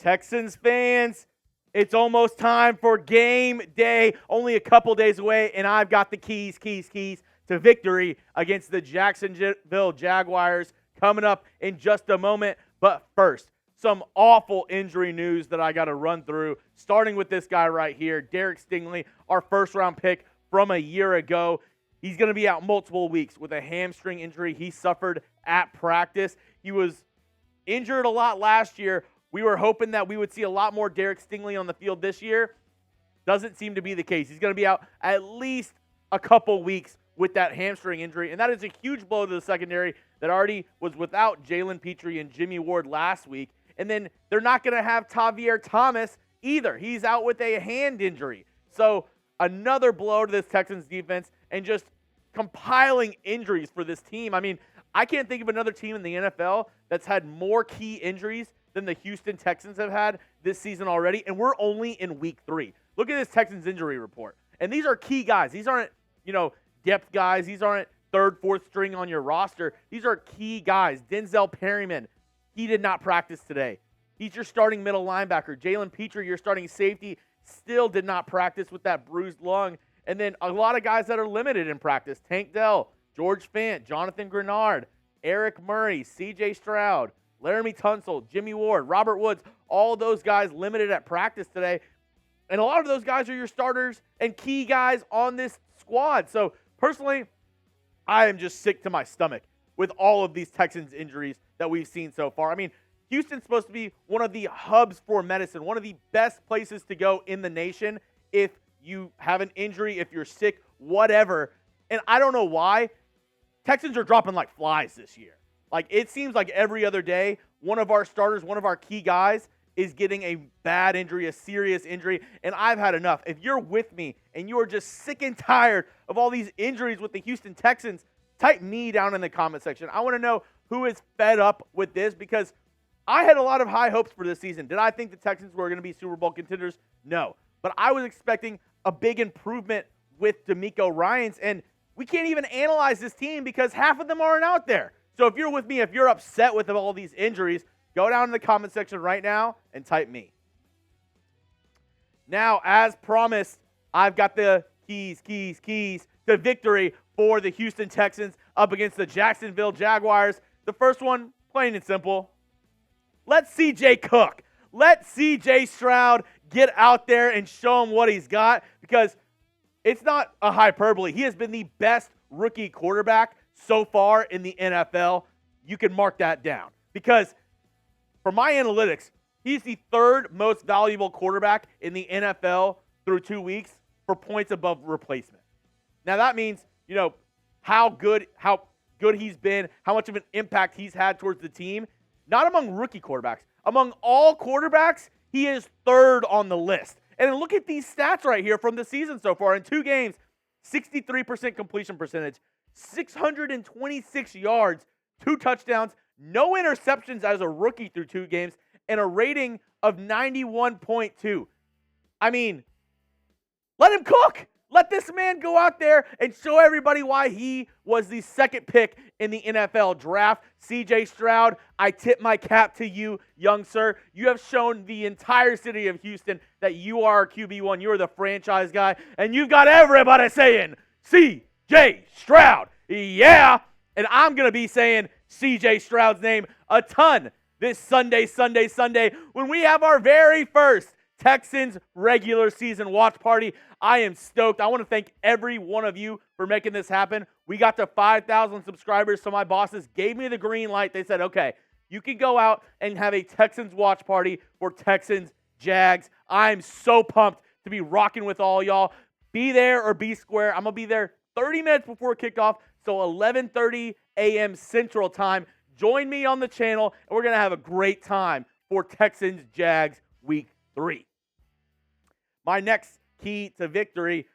Texans fans, it's almost time for game day. Only a couple days away, and I've got the keys to victory against the Jacksonville Jaguars coming up in just a moment. But first, some awful injury news that I got to run through, starting with this guy right here, Derek Stingley, our first-round pick from a year ago. He's going to be out multiple weeks with a hamstring injury he suffered at practice. He was injured a lot last year. We were hoping that we would see a lot more Derek Stingley on the field this year. Doesn't seem to be the case. He's going to be out at least a couple weeks with that hamstring injury, and that is a huge blow to the secondary that already was without Jalen, Pitre, and Jimmie Ward last week. And then they're not going to have Tavierre Thomas either. He's out with a hand injury. So another blow to this Texans defense and just compiling injuries for this team. I mean, I can't think of another team in the NFL that's had more key injuries than the Houston Texans have had this season already, and we're only in week 3. Look at this Texans injury report. And these are key guys. These aren't, depth guys. These aren't third, fourth string on your roster. These are key guys. Denzel Perryman, he did not practice today. He's your starting middle linebacker. Jalen Pitre, your starting safety, still did not practice with that bruised lung. And then a lot of guys that are limited in practice. Tank Dell, George Fant, Jonathan Grenard, Eric Murray, C.J. Stroud, Laremy Tunsil, Jimmie Ward, Robert Woods, all those guys limited at practice today. And a lot of those guys are your starters and key guys on this squad. So personally, I am just sick to my stomach with all of these Texans injuries that we've seen so far. I mean, Houston's supposed to be one of the hubs for medicine, one of the best places to go in the nation if you have an injury, if you're sick, whatever. And I don't know why. Texans are dropping like flies this year. Like, it seems like every other day, one of our starters, one of our key guys is getting a bad injury, a serious injury, and I've had enough. If you're with me and you are just sick and tired of all these injuries with the Houston Texans, type me down in the comment section. I want to know who is fed up with this, because I had a lot of high hopes for this season. Did I think the Texans were going to be Super Bowl contenders? No. But I was expecting a big improvement with D'Amico Ryans, and we can't even analyze this team because half of them aren't out there. So if you're with me, if you're upset with all these injuries, go down in the comment section right now and type me. Now, as promised, I've got the keys to victory for the Houston Texans up against the Jacksonville Jaguars. The first one, plain and simple. Let C.J. cook. Let C.J. Stroud get out there and show him what he's got, because it's not a hyperbole. He has been the best rookie quarterback so far in the NFL. You can mark that down, because for my analytics, he's the third most valuable quarterback in the NFL through 2 weeks for points above replacement. Now that means, how good he's been, how much of an impact he's had towards the team. Not among rookie quarterbacks. Among all quarterbacks, he is third on the list. And look at these stats right here from the season so far. In 2 games, 63% completion percentage, 626 yards, 2 touchdowns, no interceptions as a rookie through 2 games, and a rating of 91.2. I mean, let him cook. Let this man go out there and show everybody why he was the second pick in the NFL draft. C.J. Stroud, I tip my cap to you, young sir. You have shown the entire city of Houston that you are QB1. You are the franchise guy, and you've got everybody saying, C.J. Stroud. Yeah, and I'm going to be saying C.J. Stroud's name a ton this Sunday, when we have our very first Texans regular season watch party. I am stoked. I want to thank every one of you for making this happen. We got to 5,000 subscribers, so my bosses gave me the green light. They said, okay, you can go out and have a Texans watch party for Texans Jags. I'm so pumped to be rocking with all y'all. Be there or be square. I'm going to be there 30 minutes before kickoff, so 11:30 a.m. Central Time. Join me on the channel, and we're going to have a great time for Texans Jags Week 3. My next key to victory,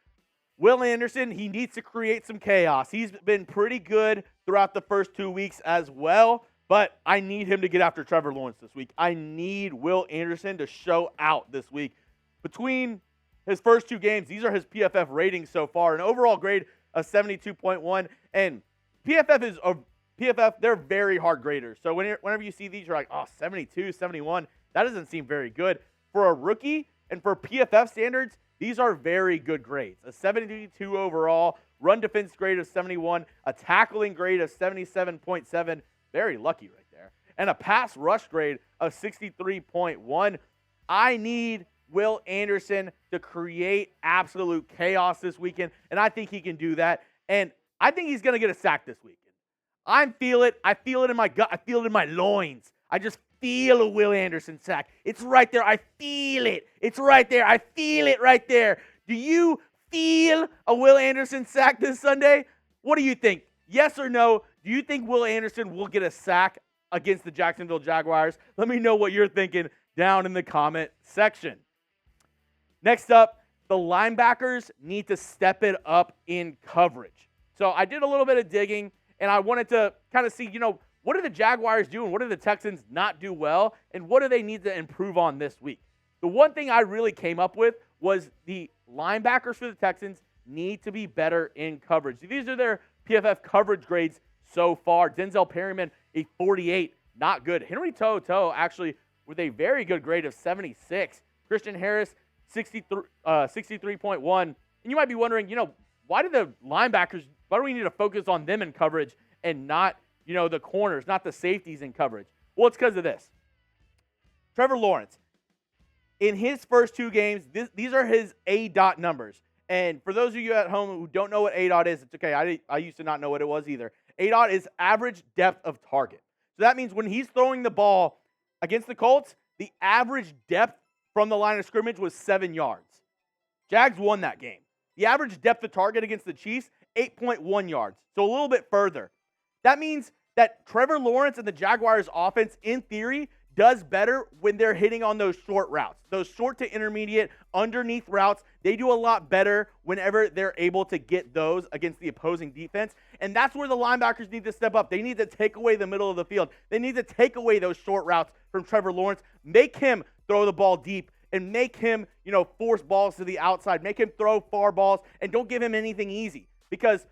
Will Anderson, he needs to create some chaos. He's been pretty good throughout the first 2 weeks as well, but I need him to get after Trevor Lawerence this week. I need Will Anderson to show out this week. Between his first 2 games, these are his PFF ratings so far, an overall grade of 72.1, and PFF, they're very hard graders. So whenever you see these, you're like, 72, 71, That doesn't seem very good. For a rookie and for PFF standards, these are very good grades. A 72 overall, run defense grade of 71, a tackling grade of 77.7, very lucky right there, and a pass rush grade of 63.1. I need Will Anderson to create absolute chaos this weekend, and I think he can do that. And I think he's going to get a sack this weekend. I feel it in my gut. I feel it in my loins. I just feel a Will Anderson sack. It's right there. I feel it. It's right there. I feel it right there. Do you feel a Will Anderson sack this Sunday? What do you think? Yes or no? Do you think Will Anderson will get a sack against the Jacksonville Jaguars? Let me know what you're thinking down in the comment section. Next up, the linebackers need to step it up in coverage. So I did a little bit of digging, and I wanted to kind of see, what do the Jaguars do and what do the Texans not do well, and what do they need to improve on this week? The one thing I really came up with was the linebackers for the Texans need to be better in coverage. These are their PFF coverage grades so far. Denzel Perryman, a 48, not good. Henry To'oTo'o, actually, with a very good grade of 76. Christian Harris, 63.1. And you might be wondering, why do we need to focus on them in coverage and not, the corners, not the safeties in coverage? Well, it's because of this. Trevor Lawerence, in his first two games, these are his A-dot numbers. And for those of you at home who don't know what A-dot is, it's okay. I used to not know what it was either. A-dot is average depth of target. So that means when he's throwing the ball against the Colts, the average depth from the line of scrimmage was 7 yards. Jags won that game. The average depth of target against the Chiefs, 8.1 yards. So a little bit further. That means that Trevor Lawerence and the Jaguars offense, in theory, does better when they're hitting on those short routes. Those short to intermediate underneath routes, they do a lot better whenever they're able to get those against the opposing defense. And that's where the linebackers need to step up. They need to take away the middle of the field. They need to take away those short routes from Trevor Lawerence, make him throw the ball deep, and make him, force balls to the outside, make him throw far balls, and don't give him anything easy. Because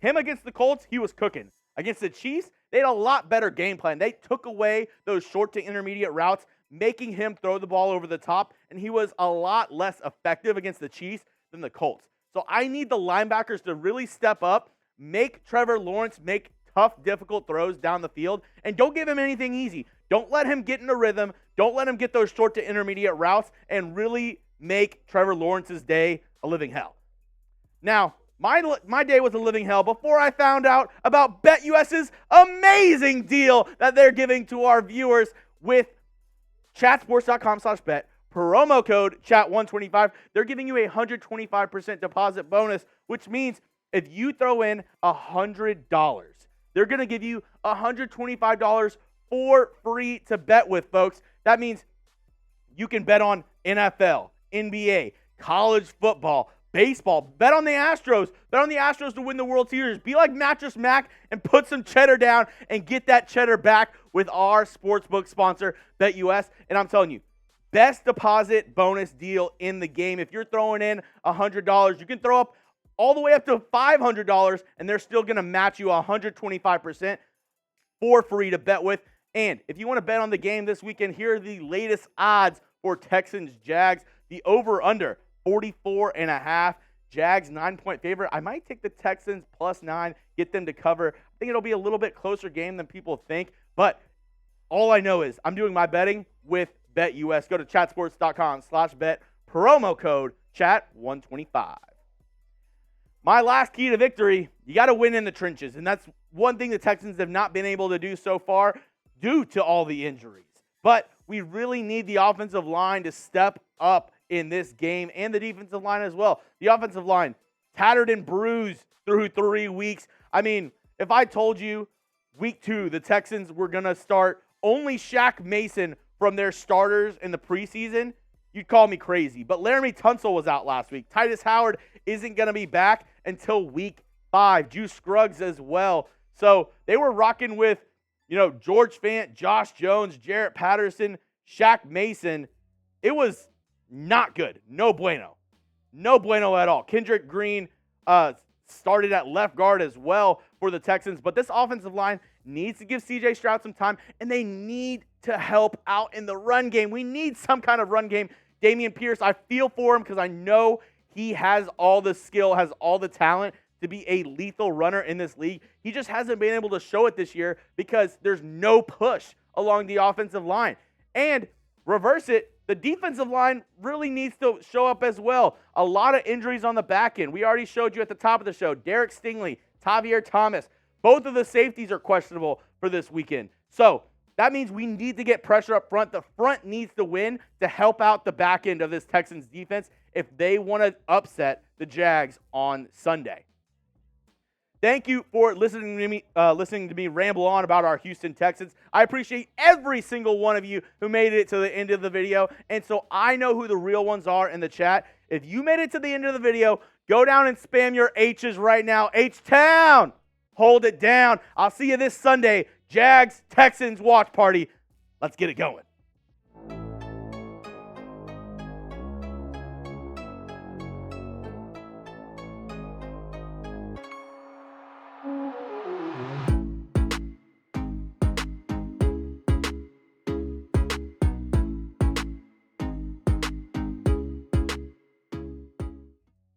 him against the Colts, he was cooking. Against the Chiefs, they had a lot better game plan. They took away those short to intermediate routes, making him throw the ball over the top, and he was a lot less effective against the Chiefs than the Colts. So I need the linebackers to really step up, make Trevor Lawerence make tough, difficult throws down the field, and don't give him anything easy. Don't let him get in a rhythm. Don't let him get those short to intermediate routes and really make Trevor Lawrence's day a living hell. Now, my day was a living hell before I found out about BetUS's amazing deal that they're giving to our viewers with chatsports.com/bet. Promo code chat125. They're giving you a 125% deposit bonus, which means if you throw in $100, they're going to give you $125 for free to bet with, folks. That means you can bet on NFL, NBA, college football, baseball. Bet on the Astros. Bet on the Astros to win the World Series. Be like Mattress Mac and put some cheddar down and get that cheddar back with our sportsbook sponsor, BetUS. And I'm telling you, best deposit bonus deal in the game. If you're throwing in $100, you can throw up all the way up to $500, and they're still going to match you 125% for free to bet with. And if you want to bet on the game this weekend, here are the latest odds for Texans Jags. The over-under, 44.5. Jags, 9-point favorite. I might take the Texans +9, get them to cover. I think it'll be a little bit closer game than people think. But all I know is I'm doing my betting with BetUS. Go to chatsports.com/bet. Promo code chat125. My last key to victory, you got to win in the trenches. And that's one thing the Texans have not been able to do so far due to all the injuries. But we really need the offensive line to step up in this game, and the defensive line as well. The offensive line, tattered and bruised through 3 weeks. I mean, if I told you week 2, the Texans were going to start only Shaq Mason from their starters in the preseason, you'd call me crazy. But Laremy Tunsil was out last week. Titus Howard isn't going to be back until week 5. Juice Scruggs as well. So they were rocking with, George Fant, Josh Jones, Jarrett Patterson, Shaq Mason. It was not good. No bueno. No bueno at all. Kendrick Green, started at left guard as well for the Texans. But this offensive line needs to give C.J. Stroud some time, and they need to help out in the run game. We need some kind of run game. Dameon Pierce, I feel for him because I know he has all the skill, has all the talent to be a lethal runner in this league. He just hasn't been able to show it this year because there's no push along the offensive line. And reverse it, the defensive line really needs to show up as well. A lot of injuries on the back end. We already showed you at the top of the show, Derek Stingley, Tavier Thomas. Both of the safeties are questionable for this weekend. So that means we need to get pressure up front. The front needs to win to help out the back end of this Texans defense if they want to upset the Jags on Sunday. Thank you for listening to me ramble on about our Houston Texans. I appreciate every single one of you who made it to the end of the video. And so I know who the real ones are in the chat. If you made it to the end of the video, go down and spam your H's right now. H-Town! Hold it down. I'll see you this Sunday. Jags, Texans watch party. Let's get it going.